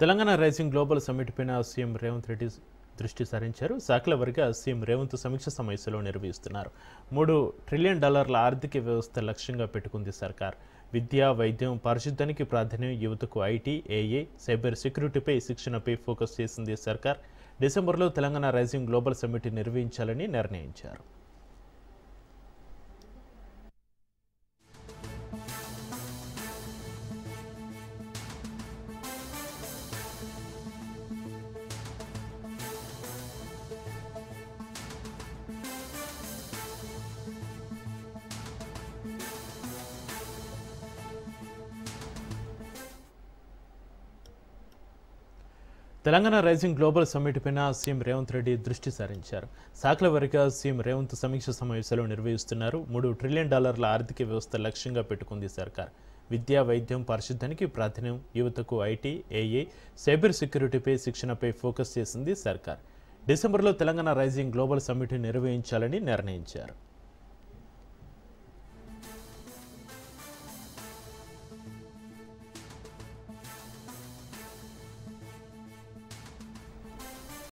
Telangana rising global summit పైన CM Revanth Reddy దృష్టి సారించారు. శాఖల వారీగా సీఎం రేవంత్ సమీక్ష సమావేశాలు నిర్వహిస్తున్నారు. $3 ట్రిలియన్ ఆర్థిక వ్యవస్థ లక్ష్యంగా పెట్టుకుంది సర్కార్. విద్య, వైద్యం, పారిశుద్ధ్యానికి ప్రాధాన్యం, యువతకు ఐటీ, ఏఐ, సైబర్ సెక్యూరిటీపై శిక్షణపై ఫోకస్ చేసింది సర్కార్. డిసెంబర్లో తెలంగాణ రైజింగ్ గ్లోబల్ సమ్మిట్ నిర్వహించాలని నిర్ణయించారు. తెలంగాణ రైజింగ్ గ్లోబల్ సమ్మిట్ పైన సీఎం రేవంత్ రెడ్డి దృష్టి సారించారు. శాఖల వారీగా సీఎం రేవంత్ సమీక్ష సమావేశాలు నిర్వహిస్తున్నారు. $3 ట్రిలియన్ ఆర్థిక వ్యవస్థ లక్ష్యంగా పెట్టుకుంది సర్కార్. విద్య, వైద్యం, పారిశుద్ధ్యానికి ప్రాధాన్యం, యువతకు ఐటీ, ఏఐ, సైబర్ సెక్యూరిటీపై శిక్షణపై ఫోకస్ చేసింది సర్కార్. డిసెంబర్లో తెలంగాణ రైజింగ్ గ్లోబల్ సమ్మిట్ నిర్వహించాలని నిర్ణయించారు.